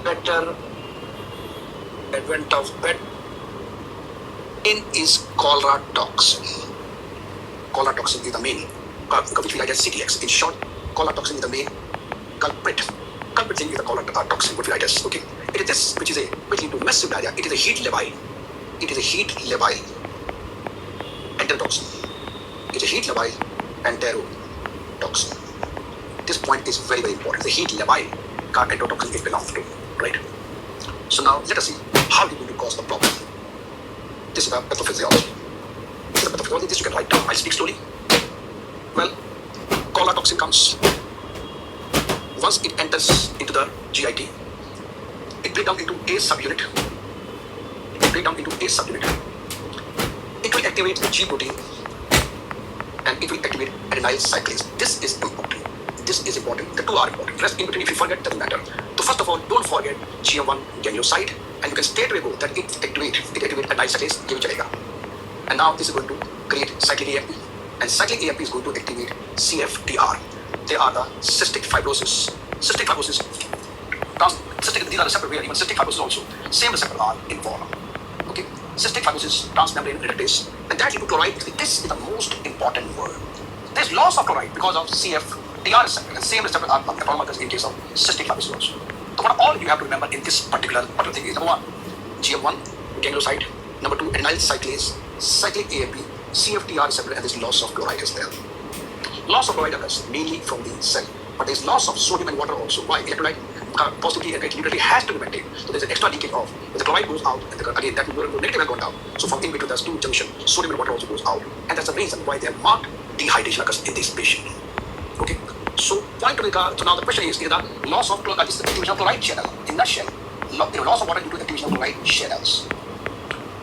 better advent of bed in is cholera toxin. Cholera toxin is the main which we write as CTX. In short, cholera toxin is the main culprit. Culprit thing is the cholera toxin, what we write as. Okay. It is this which lead to massive diarrhea. It is a heat labile. It is a heat labile enterotoxin. It is a heat labile enterotoxin. This point is very, very important. The heat labile enterotoxin it belongs to, right? So now let us see how it will cause the problem. This is the pathophysiology. This is the pathophysiology. This you can write down. I speak slowly. Well, cholera toxin comes. Once it enters into the GIT, it breaks down into a subunit. It will activate G protein and it will activate adenyl cyclase. This is important. The two are important. Rest in between, if you forget, doesn't matter. So first of all, don't forget GM1 ganglioside, and you can straight away go that it activates adenyl cyclase. ये भी चलेगा. And now this is going to create cyclic AMP, and cyclic AMP is going to activate CFTR. They are the cystic fibrosis. These are receptors where even cystic fibrosis also same receptors are involved. Okay, cystic fibrosis, transmembrane reductase, and that lead to chloride. This is the most important word. There's loss of chloride because of CFTR receptor, and same receptor are abnormal in case of cystic fibrosis also. So what all you have to remember in this particular thing is: number one, GM1 ganglioside; number two, adenyl cyclase, cyclic AMP, CFTR receptor, and this loss of chloride is there. Loss of chloride occurs mainly from the cell, but there is loss of sodium and water also. Why? Electrolyte positivity and negativity has to be maintained. So there's an extra leakage of when the chloride goes out, and again that negative has gone down. So from in between there's two junction, sodium and water also goes out, and that's the reason why there marked dehydration occurs in this patient. Okay. So point to regard. So now the question is the loss of activation of chloride channel in nutshell. Loss of water due to activation of chloride channels.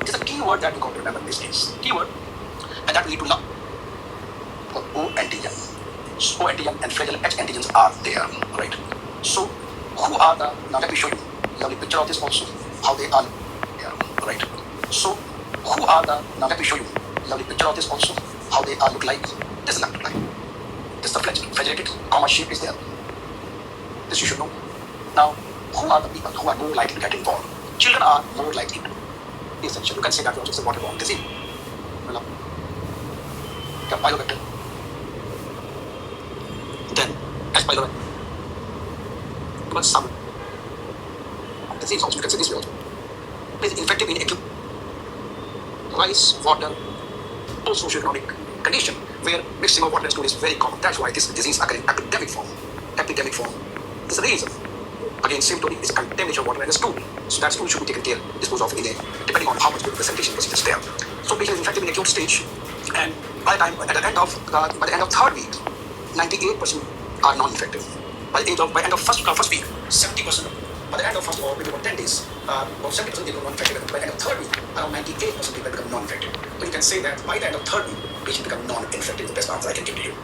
It is a key word that we got to remember in this case. Keyword, and that will lead to O antigen. O antigen and fragile H antigens are there, right? So who are the, now let me show you lovely picture of this also, how they are there, right? So who are the, now let me show you lovely picture of this also, how they are look like. This is not look like. This is the flagellated comma shape is there. This you should know. Now, who are the people who are more likely to get involved? Children are more likely to. Essential. You can say that also is a waterborne disease. Pylovector. Then, as pylovector. But some disease also, you can say this way also. It is infective in acute rice, water, or socioeconomic condition where mixing of water and stool is very common. That's why this disease occurs in epidemic form. Epidemic form is the reason. Again, symptom is contamination of water and stool. So that stool should be taken care, disposed of in a, depending on how much good presentation is there. So patient is infected in acute stage, and by the end of third week, 98% are non-infective. By end of first week, 70%. By the end of first or maybe about 10 days, about 70% they become non-infective. By the end of third week, around 98% people become non-infective. So you can say that by the end of third week, patient become non-infective. The best answer I can give to you.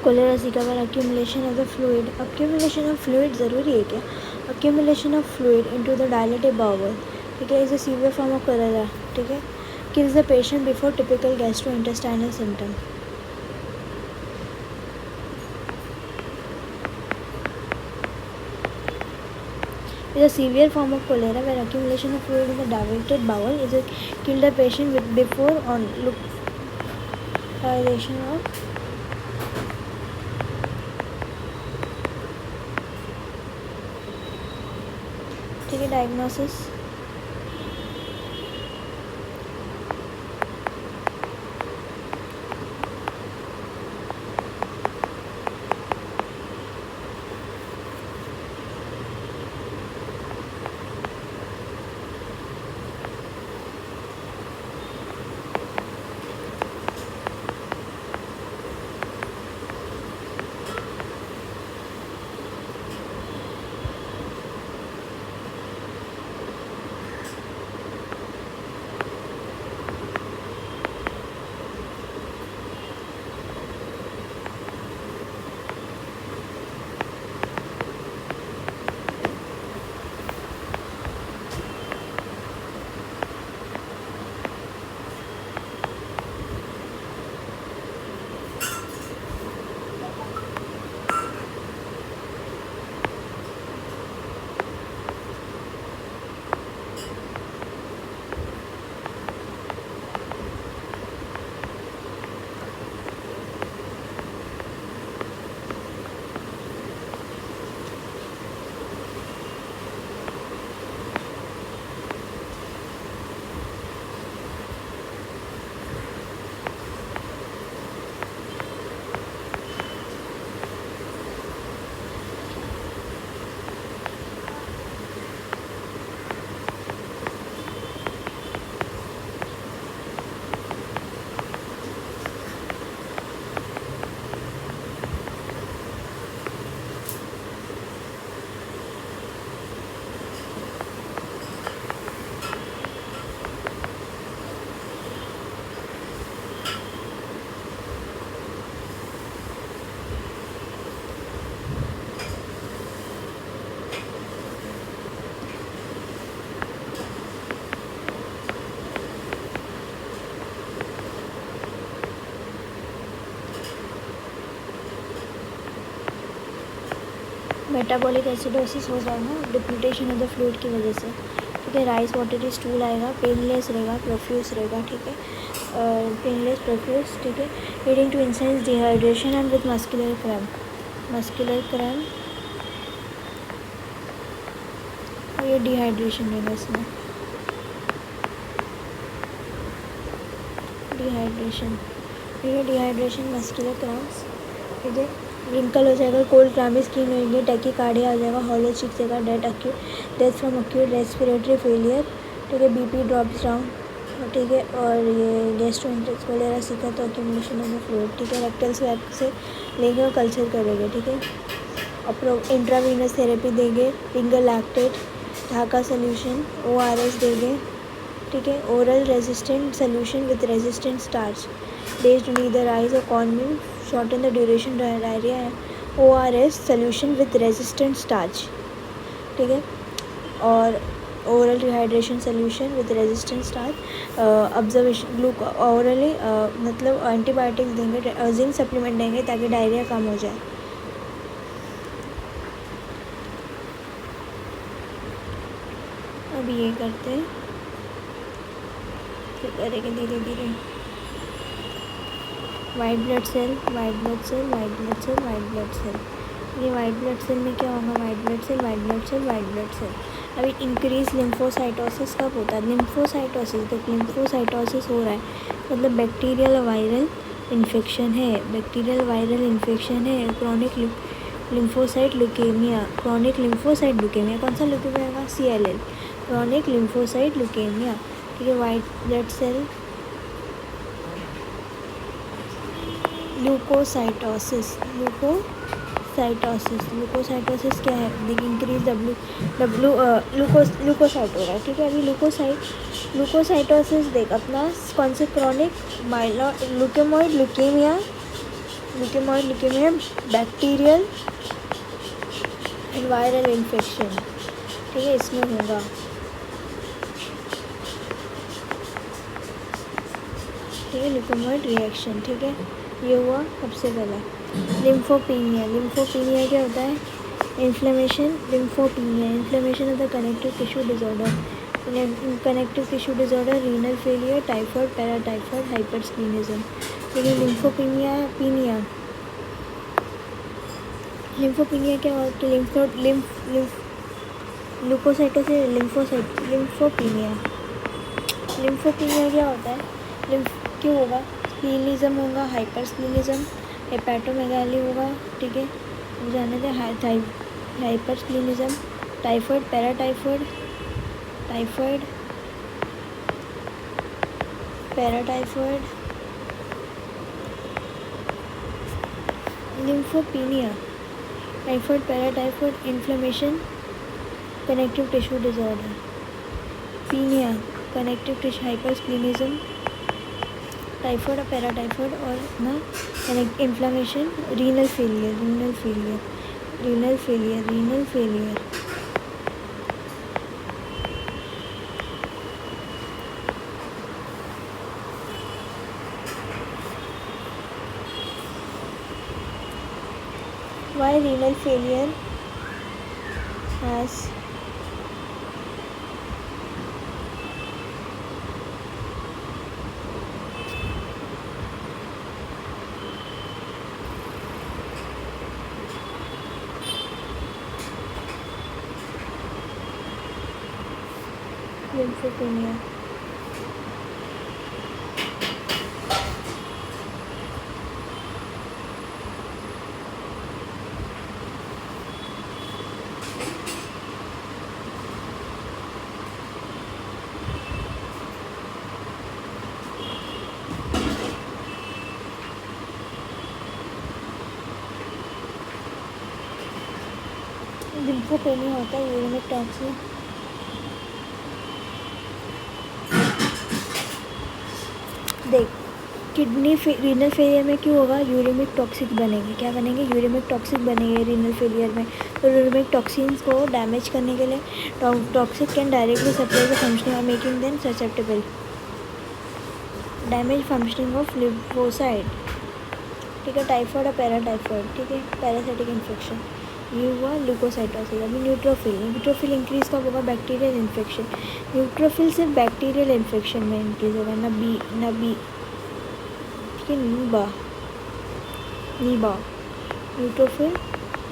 Cholera सीखा पर accumulation of the fluid, accumulation of fluid ज़रूरी है क्या? Accumulation of fluid into the dilated bowel, ठीक है, is a severe form of cholera, ठीक है, kills the patient before typical gastrointestinal symptom. Is a severe form of cholera where accumulation of fluid in the dilated bowel is a kill the patient with before on localization of ठीक है diagnosis. Metabolic acidosis हो जाएगा deputation of the fluid की वजह से, ठीक है, rice watery stool आएगा, पेनलेस रहेगा, प्रोफ्यूज रहेगा, ठीक है, पेनलेस प्रोफ्यूज, ठीक है, leading to intense dehydration and with muscular cramp और ये डिहाइड्रेशन रहेगा इसमें, डिहाइड्रेशन मस्कुलर क्रैम्प्स, ठीक है, रिंकल हो जाएगा, कोल्ड क्लामी स्किन होगी, टैकीकार्डिया आ जाएगा, हॉलो चीक्स देगा, death from acute respiratory failure, ठीक है, बीपी ड्रॉप्स डाउन, ठीक है, और ये गैस्ट्रोएंटेरिटिस कोलेरा सीखा तो अक्यूमुलेशन ऑफ द फ्लूइड, ठीक है, रेक्टल स्वैब से लेंगे और कल्चर करेंगे, ठीक है, और इंट्रावीनस थेरेपी देंगे, finger lactate, Dhaka solution, ORS देंगे, ठीक है, oral resistant solution with resistant starch based on either rice और cornmeal, shorten the duration diarrhea and ORS solution with resistant starch, ठीक है, और oral dehydration solution with resistant starch, observation orally मतलब antibiotics देंगे, zinc supplement देंगे ताकि diarrhoea कम हो जाए. अब ये करते हैं, फिर करेंगे धीरे धीरे. White blood cell, white blood cell, white blood cell, white blood cell. ये वाइट ब्लड सेल में क्या होगा? White blood cell, white blood cell, white blood cell. अभी इंक्रीज लिम्फोसाइटोसिस कब होता है? लिम्फोसाइटोसिस, जब लिम्फोसाइटोसिस हो रहा है मतलब बैक्टीरियल वायरल इन्फेक्शन है, बैक्टीरियल वायरल इन्फेक्शन है, chronic lymphocyte leukaemia, chronic lymphocyte leukaemia. कौन सा ल्यूकेमिया होगा? CLL, क्रॉनिक लिम्फोसाइट ल्यूकेमिया, ठीक है. White blood cell, leukocytosis, leukocytosis क्या है? देखिए इंक्रीज ल्यूकोसाइट हो रहा है, ठीक है. अभी ल्यूकोसाइटोसिस देख अपना कौन से chronic leukaemoid leukaemia leukaemoid leukaemia bacterial and viral infection, ठीक है, इसमें होगा। ठीक है, ल्यूकेमॉइड रिएक्शन, ठीक है, ये हुआ सबसे पहला। लिम्फोपीनिया, लिम्फोपीनिया क्या होता है? Inflammation, lymphopenia inflammation of the connective tissue disorder, connective tissue disorder, renal failure, typhoid, paratyphoid, hypersplenism. लेकिन लिम्फोपीनिया लिम्फोपीनिया क्या होता है? ल्यूकोसाइटोसिस, लिम्फोपीनिया क्या होता है? क्यों होगा? स्प्लीनिज्म होगा, हाइपरस्प्लीनिज्म, हेपेटोमेगाली होगा, ठीक है, जाने दें। Hypersplenism, typhoid, paratyphoid, lymphopenia, typhoid, paratyphoid, inflammation, connective tissue disorder, penia, connective tissue, hypersplenism, typhoid और पैराटाइफाइड, और ना inflammation, renal failure. Why renal failure has lymphopenia? Lymphopenia होता है यूरिमिक टॉक्सिन, देख रीनल फेलियर में क्यों होगा? यूरिमिक टॉक्सिक बनेंगे। क्या बनेंगे? यूरिमिक टॉक्सिक बनेंगे रीनल फेलियर में। तो यूरिमिक टॉक्सिन्स को डैमेज करने के लिए toxic can directly supply the functioning और making them susceptible, damage functioning of lymphocyte, ठीक है, टाइफाइड और पैराटाइफाइड, ठीक है, पैरासाइटिक इन्फेक्शन, ये हुआ ल्यूकोसाइटोसिस। अभी न्यूट्रोफिल इंक्रीज कब होगा? Bacterial infection. न्यूट्रोफिल सिर्फ बैक्टीरियल इन्फेक्शन में इंक्रीज होगा, ना बी, ठीक है, नीबा। न्यूट्रोफिल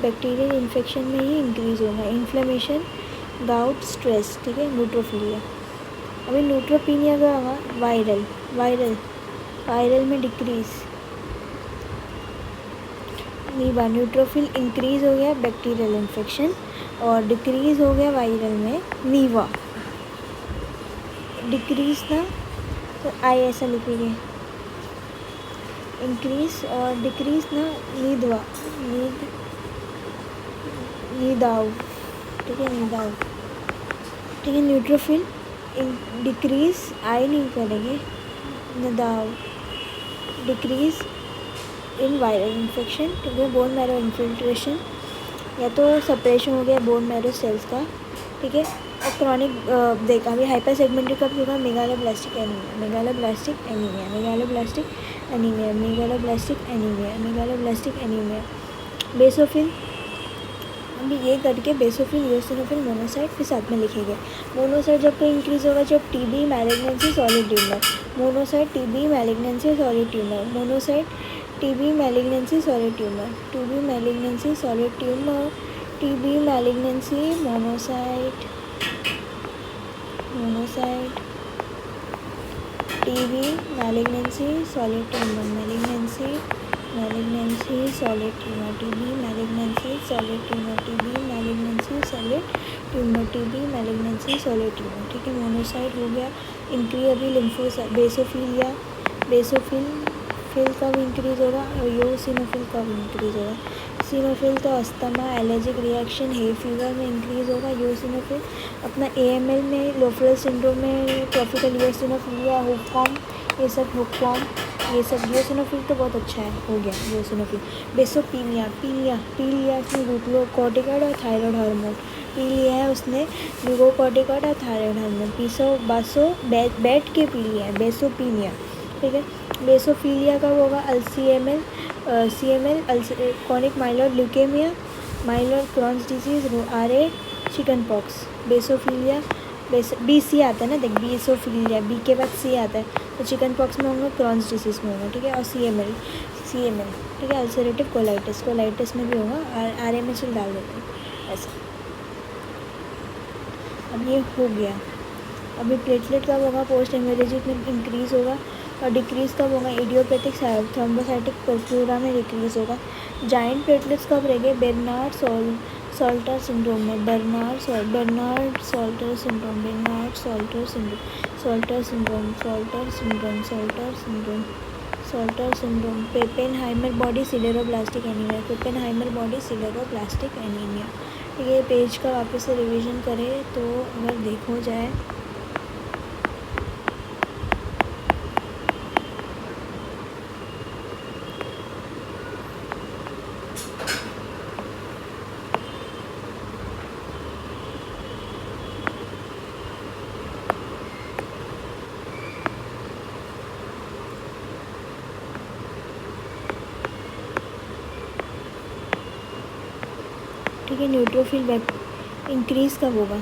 बैक्टीरियल इन्फेक्शन में ही इंक्रीज होगा। इन्फ्लेमेशन, गाउट, स्ट्रेस, ठीक है, न्यूट्रोफिलिया। अभी न्यूट्रोपीनिया क्या होगा? वायरल में डिक्रीज, नीबा। न्यूट्रोफिल इंक्रीज हो गया बैक्टीरियल इन्फेक्शन, और डिक्रीज हो गया वायरल में नीवा। डिक्रीज ना तो आई ऐसा लिखेंगे, इंक्रीज और डिक्रीज ना नीदवा, नीदाव, ठीक है, नीदाव, ठीक है। न्यूट्रोफिल डिक्रीज, आई नहीं करेंगे, नदाव, डिक्रीज इन वायरल इन्फेक्शन, ठीक है। बोन मैरो इन्फिल्ट्रेशन, या तो सेपरेशन हो गया बोन मैरो सेल्स का, ठीक है। और क्रॉनिक देखा अभी हाइपर सेगमेंटेड कब होगा? मेगालोब्लास्टिक एनीमिया, बेसोफिल, अभी ये करके बेसोफिल, यूसिनोफिल, मोनोसाइट फिर साथ में लिखेंगे। मोनोसाइट जब कोई इंक्रीज होगा जब TB, malignancy, solid tumour, monocyte TB, malignancy, solid tumour, monocyte TB, malignancy, solid tumour, TB, malignancy, solid tumour, TB, malignancy, monocyte, TB, malignancy, solid tumour, malignancy, solid tumour, TB, malignancy, solid tumour, TB, malignancy, solid tumour, TB, malignancy, solid tumour, ठीक है। Monocyte हो गया increase. अभी lymphocyte, basophil कब increase होगा और eosinophil कब increase होगा? सिनोफिल तो asthma, allergic reaction, hay fever में इंक्रीज होगा। यूसिनोफिल अपना AML में, लोफरल सिंड्रोम में, ट्रॉपिकल यूसिनोफिलिया, हुकॉम, ये सब हुकवॉर्म, ये सब यूसिनोफिल तो बहुत अच्छा है, हो गया यूसिनोफिल। बेसोपीनिया, पीलिया इसमें ग्लूकोकॉर्टिकॉइड और थायराइड हार्मोन, पी लिया है उसने ग्लूकोकॉर्टिकॉइड और थायराइड हार्मोन। बैठ के पी लिया है, बेसोपीनिया, ठीक है। बेसोफीलिया कब होगा? CML chronic myeloid leukaemia, myeloid Crohn's disease, RA, chicken pox. Basophilia BC आता है ना, देख बेसोफीलिया, बी के बाद C आता है, तो चिकन पॉक्स में होंगे, क्रॉन्स डिजीज़ में होगा, ठीक है। और CML, ठीक है। अल्सरेटिव कोलाइटिस में भी होगा, और RA में चल डाल देते हैं ऐसा। अब ये हो गया। अभी प्लेटलेट कब होगा? पोस्ट हेमोरेजिक में इंक्रीज़ होगा, और डिक्रीज़ कब होगा? इडियोपैथिक थ्रोम्बोसाइटिक परफ्यूरा में डिक्रीज़ होगा। जाइंट प्लेटलेट्स कब रहेंगे? बेर्नार्ड सॉल्टर सिंड्रोम में, Bernard Soulier syndrome, Pappenheimer body sideroblastic anaemia, ठीक है। पेज का वापस से रिवीजन करें तो अगर देखो जाए ठीक है। न्यूट्रोफिल इंक्रीज़ कब होगा?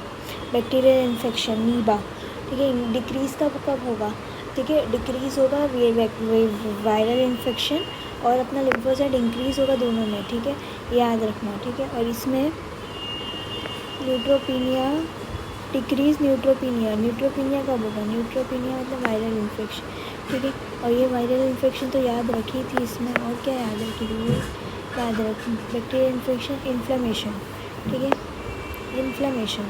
बैक्टीरियल इन्फेक्शन, नीबा, ठीक है। डिक्रीज़ कब होगा? ठीक है, डिक्रीज़ होगा वायरल इन्फेक्शन, और अपना लिम्फोसाइट इंक्रीज़ होगा, दोनों में, ठीक है, याद रखना, ठीक है। और इसमें न्यूट्रोपीनिया डिक्रीज़, न्यूट्रोपीनिया कब होगा? न्यूट्रोपीनिया मतलब वायरल इन्फेक्शन, ठीक है। और ये वायरल इन्फेक्शन तो याद रखी थी इसमें, और क्या याद रखी थी? ये याद रखी, बैक्टीरियल इन्फेक्शन, इन्फ्लेमेशन, ठीक है। इन्फ्लेमेशन,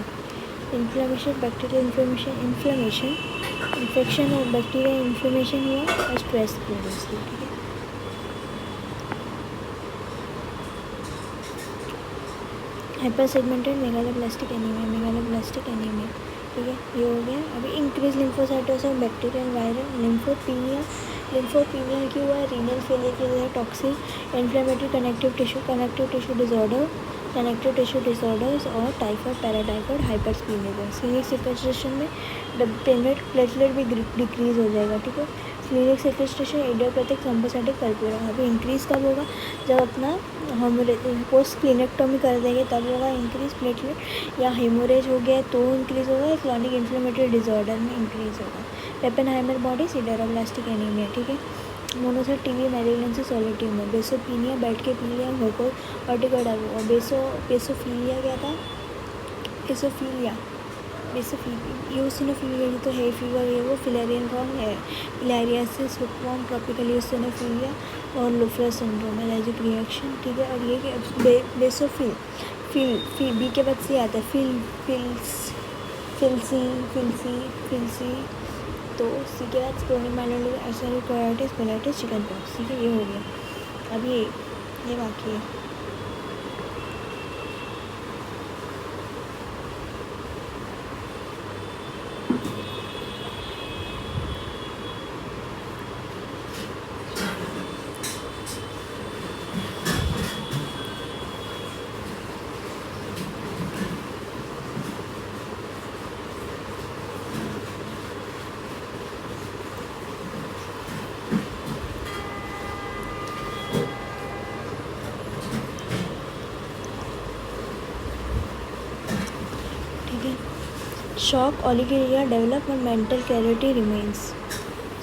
बैक्टीरियल इन्फ्लेमेशन, इन्फेक्शन और बैक्टीरियल इन्फ्लेमेशन हुआ, और स्ट्रेस प्रेगनेंसी, ठीक है। हाइपर सेगमेंटेड मेगालोब्लास्टिक एनीमिया, ठीक है, ये हो गया। अभी increase lymphocytosis, bacterial, viral, lymphopenia क्यों हुआ? रीनल फेलियर की वजह से, toxic, inflammatory connective tissue disorders, और typhoid, paratyphoid, hypersplenism. Clinic sequestration में प्लेटलेट भी डिक्रीज हो जाएगा, ठीक है। Clinic sequestration, idiopathic thrombocytic purpura. अभी इंक्रीज़ कब होगा? जब अपना पोस्ट क्लिनेक्टोमी कर देंगे तब होगा इंक्रीज प्लेटलेट, या हेमोरेज हो गया तो इंक्रीज़ होगा, या क्रॉनिक इन्फ्लेमेटरी डिसऑर्डर में इंक्रीज़ होगा। पेपेनहाइमर बॉडी सिडेरोब्लास्टिक एनीमिया, ठीक है। Monocyte TB, malignancy, solid tumour. Basopenia, बैठ के पीलिया, वर्टिकल, और बेसोफीलिया क्या था? यूसिनोफीलिया ये तो है फीवर, ये वो फिलेरियन फॉर्म है, फिलेरियासिस, हुकवॉर्म, ट्रॉपिकल यूसिनोफीलिया, और लुफ्रा सिंड्रोम, एलर्जिक रिएक्शन, ठीक है। और ये बेसोफिल, बी के बाद सी आता है, फिलसी, तो सी के बाद chronic myeloid ulcerative colitis, chicken pox, ठीक है, ये हो गया। अब ये बाकी है। शॉक ओलिगोरिया डेवलप और मेंटल क्लैरिटी रिमेन्स।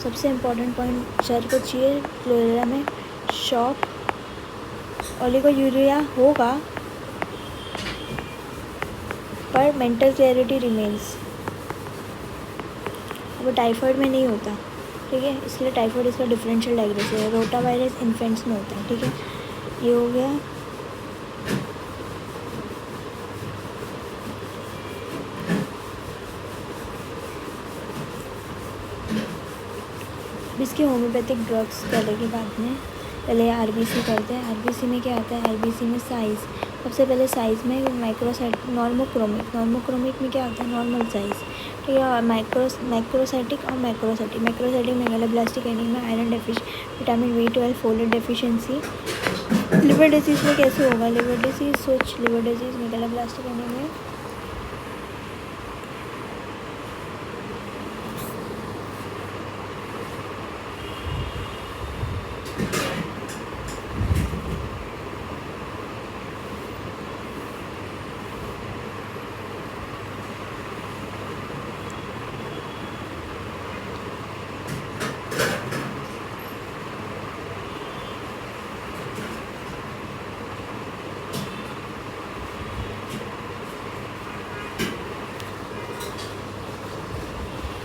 सबसे इम्पोर्टेंट पॉइंट सर को चाहिए क्लोरेरा में, शॉक ओलिगोरिया होगा पर मेंटल क्लैरिटी रिमेन्स। वो टाइफाइड में नहीं होता, ठीक है, इसलिए टाइफाइड इसका डिफरेंशियल डायग्नोसिस है। रोटा वायरस इन्फेंट्स में होता है, ठीक है, ये हो गया। इसके होम्योपैथिक ड्रग्स करेंगे बाद में, पहले आरबीसी करते हैं। आरबीसी में क्या आता है? आरबीसी में साइज सबसे पहले साइज़ में नॉर्मोक्रोमिक में क्या होता है, नॉर्मल साइज़, ठीक है। और माइक्रोसाइटिक और macrocytic megaloblastic anaemia, iron vitamin B12 folate deficiency. Liver disease में कैसे होगा, liver disease megaloblastic anaemia.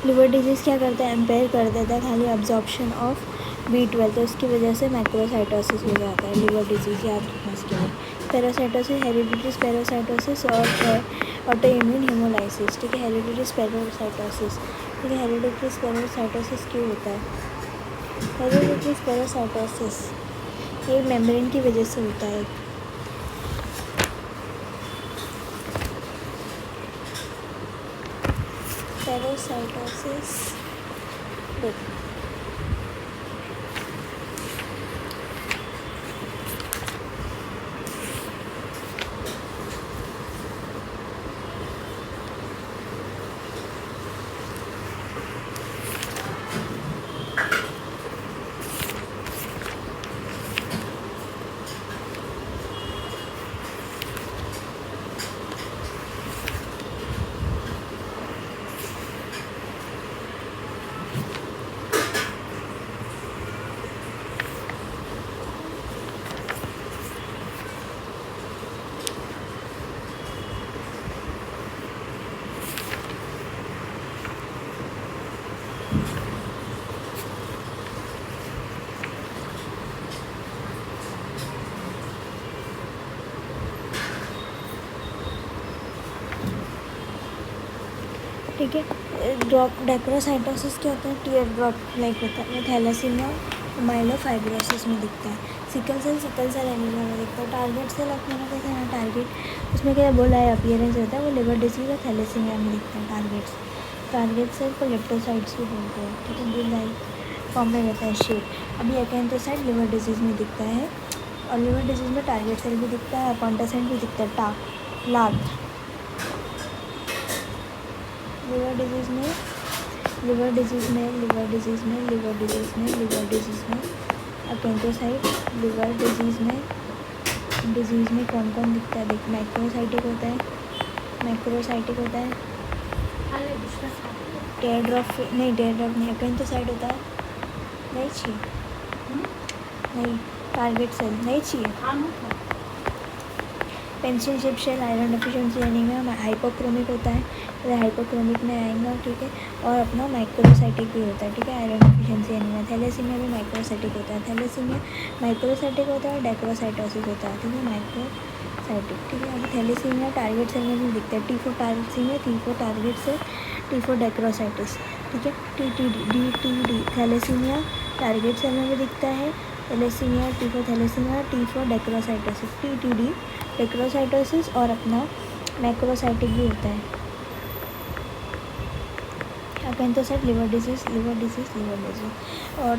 Liver disease क्या करता है, एम्पेयर कर देता है खाली अब्जॉर्प्शन ऑफ B12, तो उसकी वजह से मैक्रोसाइटोसिस हो जाता है लिवर डिजीज़, याद रखना इसके लिए। पैरासाइटोसिस, हेरिडिटरी पैरासाइटोसिस और ऑटो इम्यून हेमोलाइसिस, ठीक है। हेरिडिटरी पैरासाइटोसिस, ठीक है। हेरिडिटरी पैरासाइटोसिस क्यों होता है, हेरिडिटरी पैरासाइटोसिस ये मेम्ब्रेन की वजह से होता है। पैरासाइटोसिस ठीक है। ड्रॉप डेक्रोसाइटोसिस क्या होता है, टीयर ड्रॉप लाइक होता है। थैलेसीमिया माइलोफाइब्रोसिस में दिखता है। सिकल सेल एनीमिया में दिखता है। टारगेट सेल अपने कैसे है, टारगेट उसमें क्या बोला है अपीयरेंस होता है, वो लिवर डिजीज और थैलेसीमिया में दिखता है। टारगेट सेल को लेप्टोसाइट्स भी बोलते हैं, ठीक है। बिल लाइक फॉर्म में रहता है शेप। अभी एक्एंथोसाइट लिवर डिजीज़ में दिखता है, और लिवर डिजीज़ में टारगेट सेल भी दिखता है, अकॉन्टासेंट भी दिखता है, लाग। लिवर डिजीज़ में अकेंथोसाइट लिवर डिजीज़ में कौन कौन दिखता है, देख मैक्रोसाइटिक होता है, टेयर ड्रॉप नहीं, अकेंथोसाइट होता है, नहीं चाहिए, नहीं टारगेट सेल नहीं चाहिए। Pencil shape cell iron deficiency anaemia hypochromic होता है, तो हाइपोक्रोमिक में आएगा, ठीक है। और अपना माइक्रोसाइटिक भी होता है, ठीक है। Iron deficiency anaemia. थैलेसीमिया भी माइक्रोसाइटिक होता है, थैलेसीमिया माइक्रोसाइटिक होता है और डेक्रोसाइटोसिस होता है, ठीक है। माइक्रोसाइटिक, ठीक है। अभी थैलेसीमिया टारगेट सेल में भी दिखता है, T4 thalassaemia, T4 target cell, T4 डेक्रोसाइटिस, ठीक है। DTD थैलेसीमिया टारगेट सेल में भी दिखता है, thalassaemia T4 thalassaemia, T4 dacrocytosis, TTD dacrocytosis, और अपना मैक्रोसाइटिक भी होता है। अकेंथोसाइट लिवर डिजीज़ और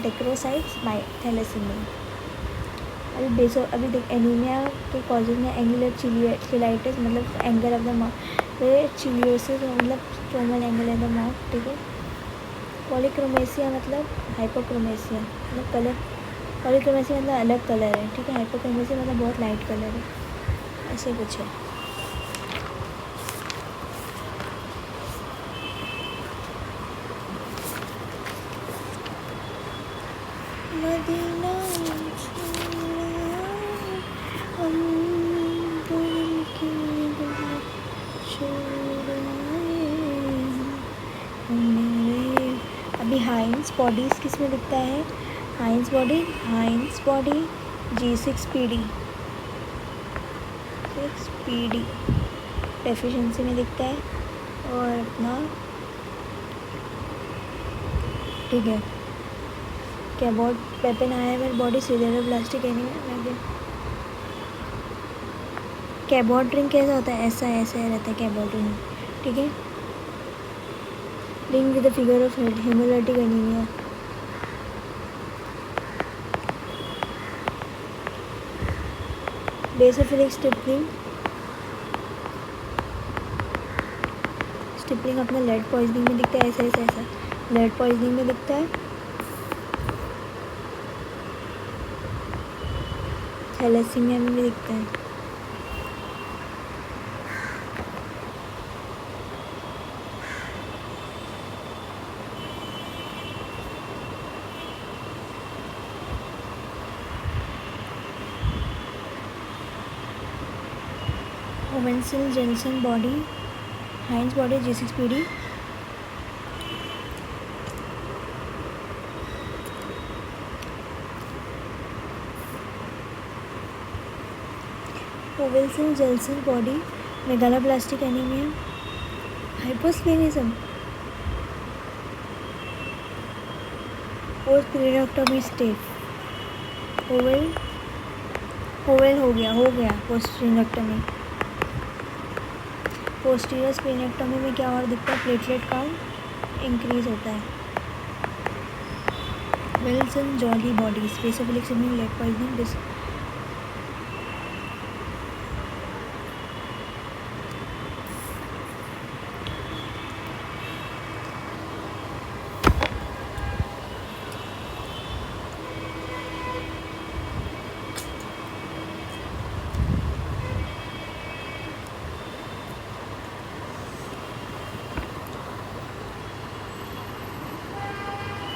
डेक्रोसाइट्स थैलेसीमिया। अभी देख एनीमिया के कॉजेज में एंगुलर चिलाइटिस मतलब angle of the mouth, cheilosis मतलब stromal angle of the mouth, ठीक है। पॉलीक्रोमेसिया मतलब हाइपोक्रोमेसिया मतलब कलर, पॉलीक्रोमेसिया मतलब अलग कलर है, ठीक है। हाइपोक्रोमेसिया मतलब बहुत लाइट कलर है, ऐसे कुछ है। मदीना अभी हाइंस बॉडीज़ किस में दिखता है, हाइंस बॉडी G6PD डेफिशिएंसी में दिखता है, और अपना ठीक है। क्या बहुत वेपन आया है मेरी body serial plastic anaemia Cabot ring कैसा होता है, ऐसा ऐसा रहता है कैबॉट ड्रिंक, ठीक है। Link with the figure of haemolytic anaemia, basophilic stippling, stippling अपना लेड पॉइजनिंग में दिखता है, ऐसा ऐसा ऐसा लेड पॉइजनिंग में दिखता है। थैलेसीमिया में भी दिखता है। ओवेंसिल जेंसन बॉडी, हाइंस बॉडी, G6PD, ओवेंसिल जेंसन body, megaloblastic anaemia, hyposplenism, post splenectomy stage, oval oval हो गया पोस्ट स्प्लीनेक्टोमी। पोस्टीरियर स्प्लीनेक्टोमी में क्या और दिखता है, प्लेटलेट काउंट इंक्रीज होता है। Wilson jolly body, basophilic signal, lead poisoning,